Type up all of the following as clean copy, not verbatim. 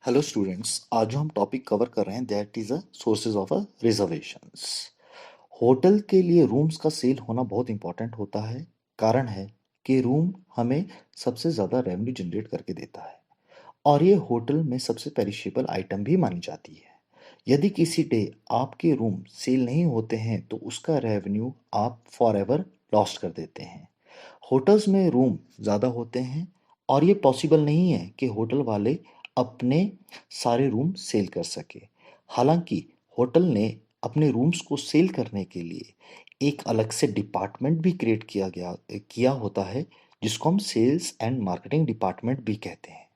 Hello students, आज जो हम टॉपिक कवर कर रहे हैं that is a sources of a reservations. Hotel के लिए रूम्स का सेल होना बहुत इंपॉर्टेंट होता है। कारण है कि रूम हमें सबसे ज़्यादा रेवेन्यू जनरेट करके देता है और ये होटल में सबसे पेरिशेबल आइटम भी मानी जाती है। यदि किसी डे आपके रूम सेल नहीं होते हैं तो उसका रेवेन्यू आप फॉर एवर लॉस्ट कर देते हैं। होटल्स में रूम ज़्यादा होते हैं और ये पॉसिबल नहीं है कि होटल वाले अपने सारे रूम सेल कर सके। हालांकि होटल ने अपने रूम्स को सेल करने के लिए एक अलग से डिपार्टमेंट भी क्रिएट किया होता है, जिसको हम सेल्स एंड मार्केटिंग डिपार्टमेंट भी कहते हैं।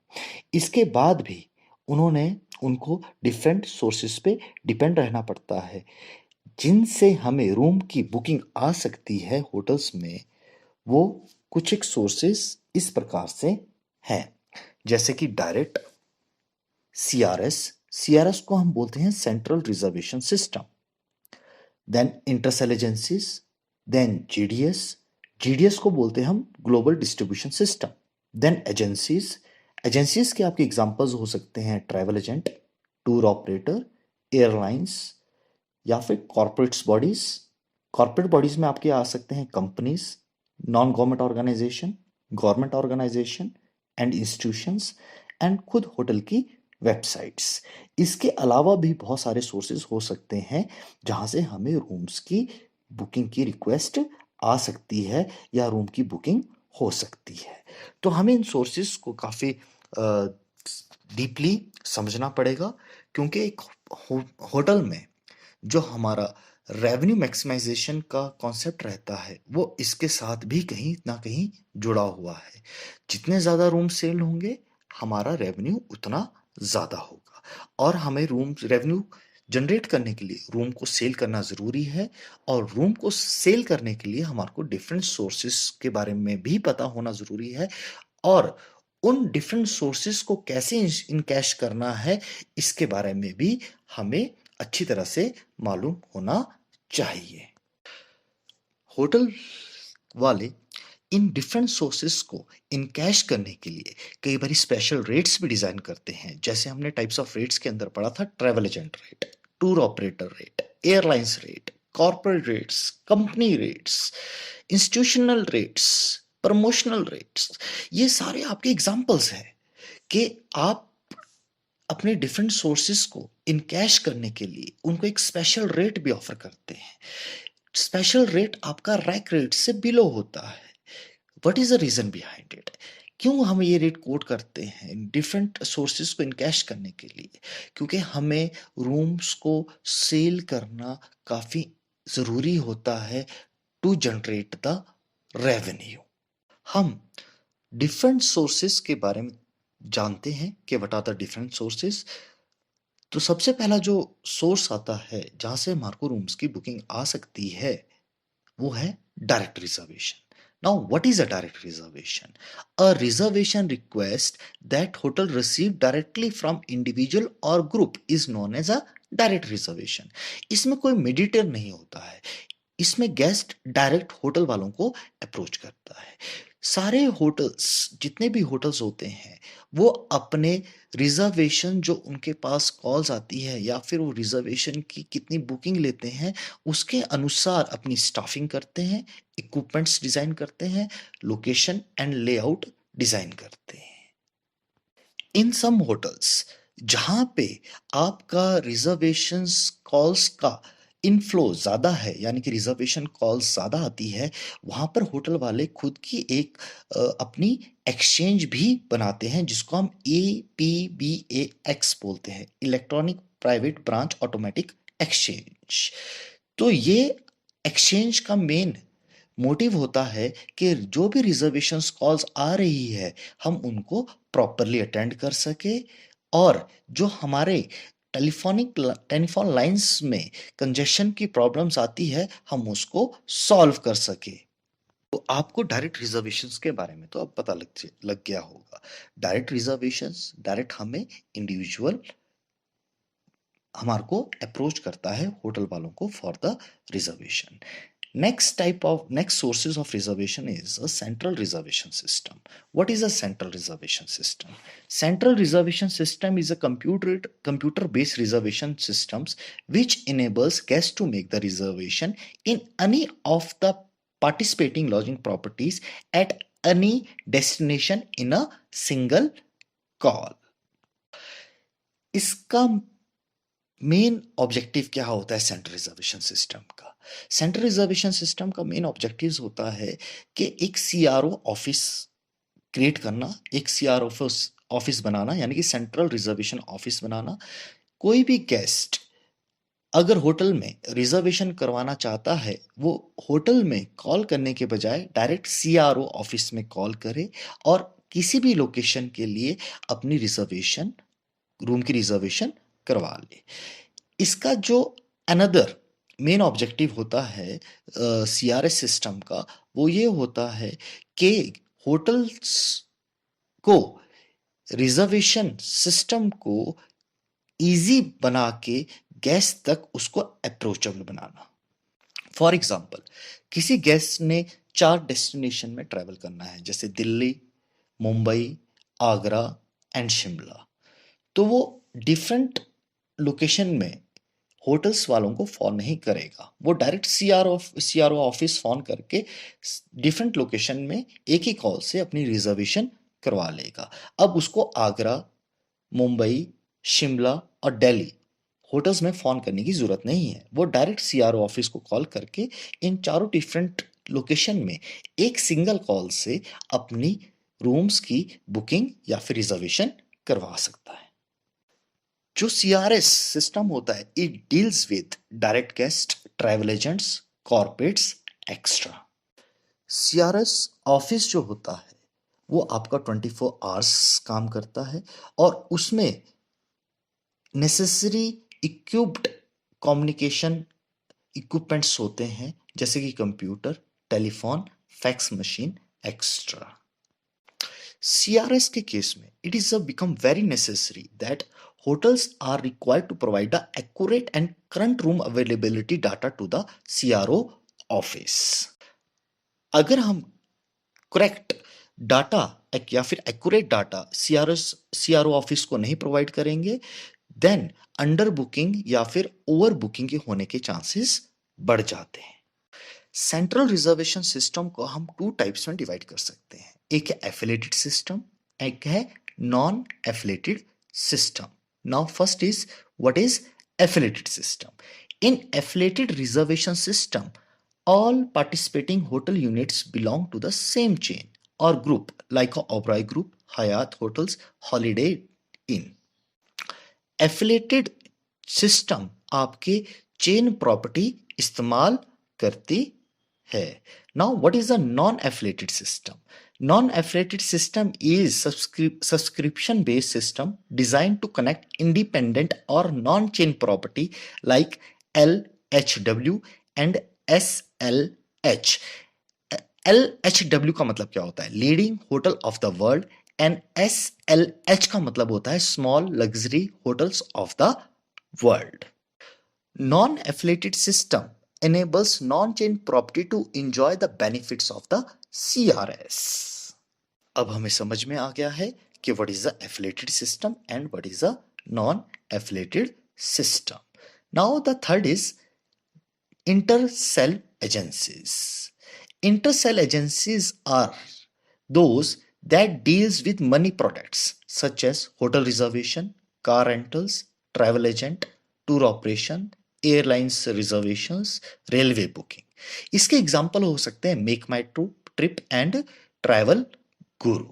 इसके बाद भी उन्होंने उनको डिफरेंट सोर्सेस पे डिपेंड रहना पड़ता है, जिनसे हमें रूम की बुकिंग आ सकती है होटल्स में। वो कुछ एक सोर्सेस इस प्रकार से हैं, जैसे कि डायरेक्ट सीआरएस। सीआरएस को हम बोलते हैं central reservation system. Then intercell agencies, then GDS. GDS को बोलते हैं हम global distribution system. Then agencies. Agencies के आपके एग्जांपल्स हो सकते हैं travel agent, tour operator, airlines या फिर कॉरपोरेट्स बॉडीज। कॉरपोरेट बॉडीज में आपके आ सकते हैं companies, non government organisation, government organisation and institutions, and खुद होटल की वेबसाइट्स। इसके अलावा भी बहुत सारे सोर्सेज हो सकते हैं जहां से हमें रूम्स की बुकिंग की रिक्वेस्ट आ सकती है या रूम की बुकिंग हो सकती है। तो हमें इन सोर्सेज को काफ़ी डीपली समझना पड़ेगा, क्योंकि एक होटल में जो हमारा रेवेन्यू मैक्सिमाइजेशन का कॉन्सेप्ट रहता है वो इसके साथ भी कहीं ना कहीं जुड़ा हुआ है। जितने ज़्यादा रूम सेल होंगे हमारा रेवेन्यू उतना ज़्यादा होगा, और हमें रूम रेवेन्यू जनरेट करने के लिए रूम को सेल करना ज़रूरी है। और रूम को सेल करने के लिए हमारे को डिफरेंट सोर्सेस के बारे में भी पता होना ज़रूरी है, और उन डिफरेंट सोर्सेस को कैसे इनकैश करना है इसके बारे में भी हमें अच्छी तरह से मालूम होना चाहिए। होटल वाले इन डिफरेंट सोर्सेस को इनकैश करने के लिए कई बार स्पेशल रेट्स भी डिजाइन करते हैं। जैसे हमने टाइप्स ऑफ रेट्स के अंदर पढ़ा था, travel agent rate, tour operator rate, airlines rate, corporate rates, company rates, institutional rates, promotional rates. ये सारे आपके एग्जांपल्स हैं कि आप अपने डिफरेंट सोर्सेस को इनकैश करने के लिए उनको एक स्पेशल रेट भी ऑफर करते हैं। स्पेशल रेट आपका रैक रेट से बिलो होता है। What is the reason behind it? क्यों हम ये रेट कोट करते हैं डिफरेंट सोर्सेस को इनकैश करने के लिए? क्योंकि हमें रूम्स को सेल करना काफी जरूरी होता है टू जनरेट द रेवेन्यू। हम डिफरेंट सोर्सेस के बारे में जानते हैं कि what are the different sources. तो सबसे पहला जो सोर्स आता है जहां से हमारे को रूम्स की बुकिंग आ सकती है वो है direct reservation. Now, what is a direct reservation? A reservation request that hotel receive directly from individual or group is known as a direct reservation. इसमें कोई मीडिएटर नहीं होता है। इसमें गेस्ट डायरेक्ट होटल वालों को अप्रोच करता है। सारे होटल्स, जितने भी होटल्स होते हैं, वो अपने रिजर्वेशन जो उनके पास कॉल्स आती है या फिर वो रिजर्वेशन की कितनी बुकिंग लेते हैं उसके अनुसार अपनी स्टाफिंग करते हैं, इक्विपमेंट्स डिजाइन करते हैं, लोकेशन एंड लेआउट डिजाइन करते हैं। इन सम होटल्स जहां पे आपका रिजर्वेशंस कॉल्स का इनफ्लो ज़्यादा है, यानी कि रिजर्वेशन कॉल्स ज़्यादा आती है, वहां पर होटल वाले खुद की एक अपनी एक्सचेंज भी बनाते हैं, जिसको हम APBAX बोलते हैं, electronic private branch automatic exchange. तो ये एक्सचेंज का मेन मोटिव होता है कि जो भी रिजर्वेशंस कॉल्स आ रही है हम उनको प्रॉपरली अटेंड कर सके, और जो हमारे टेलीफोन लाइंस में कंजेशन की प्रॉब्लम्स आती है हम उसको सॉल्व कर सके। तो आपको डायरेक्ट रिजर्वेशंस के बारे में तो अब पता लग गया होगा। डायरेक्ट रिजर्वेशंस डायरेक्ट हमें इंडिविजुअल हमारे को अप्रोच करता है होटल वालों को for the reservation. Next sources of reservation is a central reservation system. What is a central reservation system? Central reservation system is a computer based reservation systems which enables guests to make the reservation in any of the participating lodging properties at any destination in a single call. इसका main objective क्या होता है central reservation system का? Central reservation system का main objective होता है कि एक सीआरओ ऑफिस क्रिएट करना, एक सीआरओ ऑफिस बनाना, यानी कि सेंट्रल रिजर्वेशन ऑफिस बनाना। कोई भी गेस्ट अगर होटल में रिजर्वेशन करवाना चाहता है, वो होटल में कॉल करने के बजाय डायरेक्ट सीआरओ ऑफिस में कॉल करे और किसी भी लोकेशन के लिए अपनी रिजर्वेशन, रूम की रिजर्वेशन करवा ले। इसका जो अनदर मेन ऑब्जेक्टिव होता है सीआरएस सिस्टम का, वो ये होता है कि होटल्स को रिजर्वेशन सिस्टम को इजी बना के गेस्ट तक उसको अप्रोचेबल बनाना। फॉर एग्जाम्पल, किसी गेस्ट ने 4 डेस्टिनेशन में ट्रैवल करना है, जैसे दिल्ली, मुंबई, आगरा एंड शिमला। तो वो डिफरेंट लोकेशन में होटल्स वालों को फोन नहीं करेगा, वो डायरेक्ट सीआरओ ऑफिस फोन करके डिफरेंट लोकेशन में एक ही कॉल से अपनी रिजर्वेशन करवा लेगा। अब उसको आगरा, मुंबई, शिमला और दिल्ली होटल्स में फोन करने की जरूरत नहीं है। वो डायरेक्ट सीआरओ ऑफिस को कॉल करके इन चारों डिफरेंट लोकेशन में एक सिंगल कॉल से अपनी रूम्स की बुकिंग या फिर रिजर्वेशन करवा सकता है। जो सीआरएस सिस्टम होता है, it deals with direct guest, travel agents, corporates, extra. CRS office जो होता है वो आपका 24 आवर्स काम करता है और उसमें नेसेसरी इक्विप्ड कम्युनिकेशन इक्विपमेंट्स होते हैं, जैसे कि computer, telephone, fax machine, extra. CRS के केस में it is become very necessary that hotels are required to provide the accurate and current room availability data to the CRO office. अगर हम correct data या फिर accurate data CRO office को नहीं provide करेंगे, then under booking या फिर over booking के होने के चांसेस बढ़ जाते हैं। सेंट्रल रिजर्वेशन सिस्टम को हम 2 टाइप्स में डिवाइड कर सकते हैं, एक है एफिलिएटेड सिस्टम, एक है non affiliated system. Now first is what is affiliated system. In affiliated reservation system, all participating hotel units belong to the same chain or group like a Oberoi Group, Hyatt Hotels, Holiday Inn. Affiliated system आपके chain property इस्तेमाल करती है। Now what is a non-affiliated system? Non-affiliated system is subscription based system designed to connect independent or non-chain property like LHW and SLH. LHW का मतलब क्या होता है? Leading hotel of the world. And SLH का मतलब होता है small luxury hotels of the world. Non affiliated system enables non-chain property to enjoy the benefits of the CRS. अब हमें समझ में आ गया है कि what is the affiliated system and what is the non-affiliated system. Now the third is inter-cell agencies. Inter-cell agencies are those that deals with money products such as hotel reservation, car rentals, travel agent, tour operation, airlines reservations, railway booking. इसके example हो सकते हैं make my trip and travel Guru.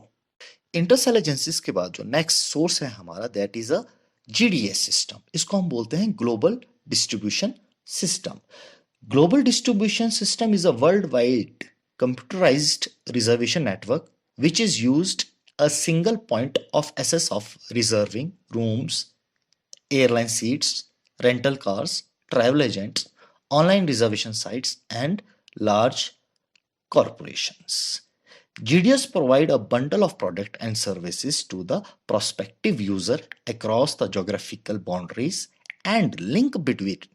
Intercell agencies के बाद जो next source है हमारा, that is a GDS system. इसको हम बोलते हैं global distribution system. Global distribution system is a world wide computerised reservation network which is used a single point of access of reserving rooms, airline seats, rental cars, travel agents, online reservation sites, and large corporations. GDS provide a bundle of product and services to the prospective user across the geographical boundaries and link between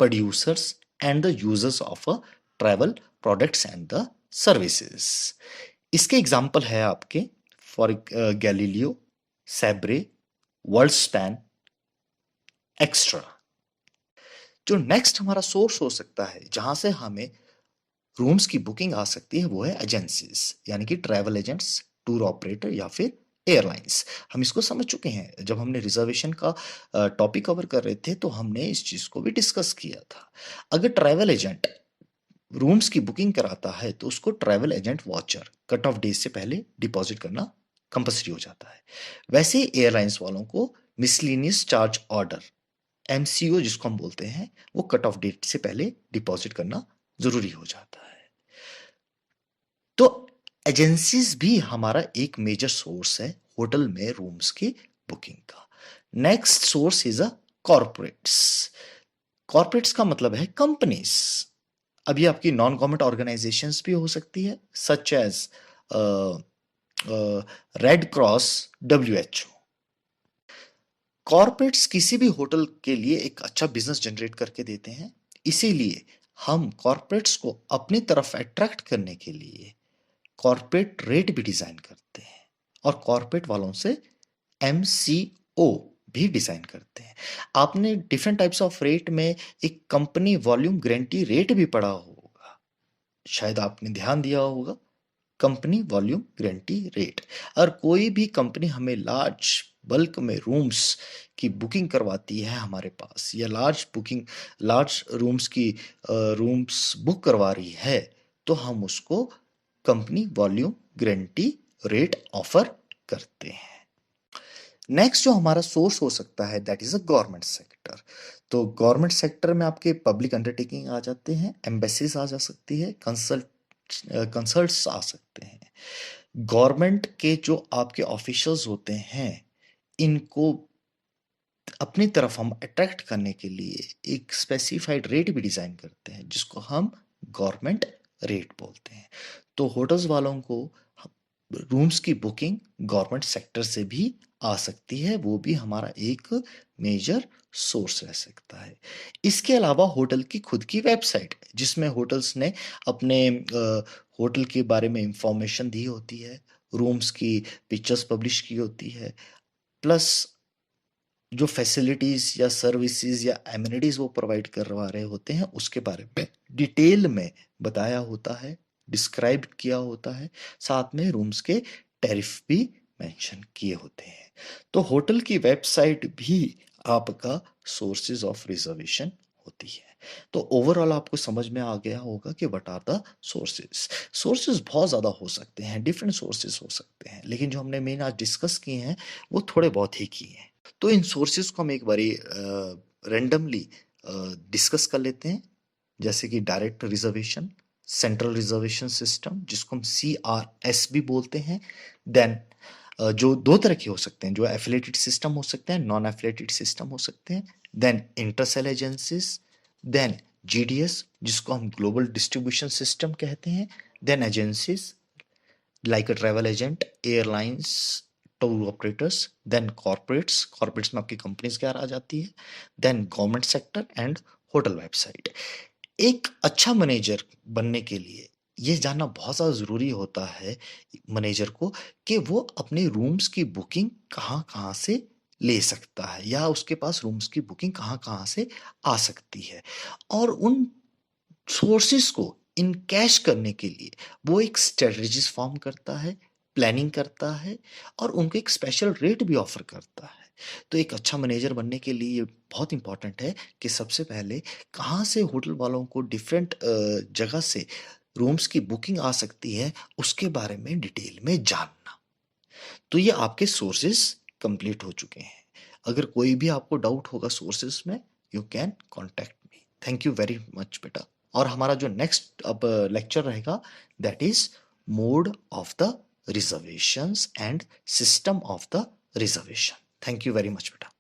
producers and the users of a travel products and the services. इसके example है आपके for Galileo, Sabre, Worldspan, extra. जो next हमारा source हो सकता है जहां से हमें रूम्स की बुकिंग आ सकती है वो है एजेंसीज, यानी कि ट्रैवल एजेंट्स, टूर ऑपरेटर या फिर एयरलाइंस। हम इसको समझ चुके हैं, जब हमने रिजर्वेशन का टॉपिक कवर कर रहे थे तो हमने इस चीज को भी डिस्कस किया था। अगर ट्रैवल एजेंट रूम्स की बुकिंग कराता है तो उसको travel agent voucher cut off days से पहले डिपॉजिट करना कंपल्सरी हो जाता है। वैसे ही एयरलाइंस वालों को मिसलिनियस चार्ज ऑर्डर, एमसीओ जिसको हम बोलते हैं, वो कट ऑफ डेट से पहले डिपॉजिट करना जरूरी हो जाता है। तो एजेंसीज भी हमारा एक मेजर सोर्स है होटल में रूम्स की बुकिंग का। Next source is a corporates. Corporates का मतलब है कंपनीज। अभी आपकी नॉन गवर्नमेंट ऑर्गेनाइजेशंस भी हो सकती है, such as Red Cross, WHO। Corporates किसी भी होटल के लिए एक अच्छा बिजनेस जनरेट करके देते हैं, इसीलिए हम कॉर्पोरेट्स को अपनी तरफ अट्रैक्ट करने के लिए कॉर्पोरेट रेट भी डिजाइन करते हैं और कॉर्पोरेट वालों से MCO भी डिजाइन करते हैं। आपने डिफरेंट टाइप्स ऑफ रेट में एक कंपनी वॉल्यूम गारंटी रेट भी पढ़ा होगा, शायद आपने ध्यान दिया होगा, कंपनी वॉल्यूम गारंटी रेट। और कोई भी कंपनी हमें लार्ज बल्क में रूम्स की बुकिंग करवाती है हमारे पास, या लार्ज रूम्स की रूम्स बुक करवा रही है, तो हम उसको company volume guarantee rate offer करते हैं। नेक्स्ट जो हमारा सोर्स हो सकता है that is a government sector. तो गवर्नमेंट सेक्टर में आपके पब्लिक अंडरटेकिंग आ जाते हैं, एम्बेसीज आ जा सकती है, कंसल्ट्स आ सकते हैं। गवर्नमेंट के जो आपके ऑफिशियल्स होते हैं, इनको अपनी तरफ हम अट्रैक्ट करने के लिए एक स्पेसिफाइड रेट भी डिजाइन करते हैं जिसको हम गवर्नमेंट रेट बोलते हैं। तो होटल्स वालों को रूम्स की बुकिंग गवर्नमेंट सेक्टर से भी आ सकती है, वो भी हमारा एक मेजर सोर्स रह सकता है। इसके अलावा होटल की खुद की वेबसाइट, जिसमें होटल्स ने अपने होटल के बारे में इंफॉर्मेशन दी होती है, रूम्स की पिक्चर्स पब्लिश की होती है, प्लस जो फैसिलिटीज या सर्विसेज या एमिनिटीज वो प्रोवाइड करवा रहे होते हैं उसके बारे में डिटेल में बताया होता है, डिस्क्राइब किया होता है, साथ में रूम्स के टैरिफ भी मेंशन किए होते हैं। तो होटल की वेबसाइट भी आपका सोर्सेज ऑफ रिजर्वेशन होती है। तो ओवरऑल आपको समझ में आ गया होगा कि what are the sources. Sources बहुत ज़्यादा हो सकते हैं, डिफरेंट सोर्सेज हो सकते हैं, लेकिन जो हमने मेन आज डिस्कस किए हैं वो थोड़े बहुत ही किए हैं। तो इन सोर्सेज को हम एक बारी रैंडमली डिस्कस कर लेते हैं, जैसे कि direct reservation, central reservation system जिसको हम CRS भी बोलते हैं। देन जो दो तरह के हो सकते हैं, जो एफिलेटेड सिस्टम हो सकते हैं, नॉन एफिलेटेड सिस्टम हो सकते हैं। Then intercell agencies, then GDS जिसको हम ग्लोबल डिस्ट्रीब्यूशन सिस्टम कहते हैं, then agencies like a travel agent, airlines, tour operators, then corporates में आपकी कंपनीज क्या आ जाती है, then government sector and hotel website. एक अच्छा मैनेजर बनने के लिए ये जानना बहुत ज़्यादा ज़रूरी होता है मैनेजर को कि वो अपने रूम्स की बुकिंग कहाँ कहाँ से ले सकता है, या उसके पास रूम्स की बुकिंग कहाँ कहाँ से आ सकती है, और उन सोर्सेस को इनकैश करने के लिए वो एक स्ट्रेटजीज फॉर्म करता है, प्लानिंग करता है, और उनको एक स्पेशल रेट भी ऑफर करता है। तो एक अच्छा मैनेजर बनने के लिए ये बहुत इंपॉर्टेंट है कि सबसे पहले कहाँ से होटल वालों को डिफरेंट जगह से रूम्स की बुकिंग आ सकती है उसके बारे में डिटेल में जानना। तो ये आपके सोर्सेस कंप्लीट हो चुके हैं। अगर कोई भी आपको डाउट होगा सोर्सेस में, you can contact me. Thank you very much बेटा। और हमारा जो नेक्स्ट अब लेक्चर रहेगा that is mode of the reservations and system of the reservation. Thank you very much बेटा।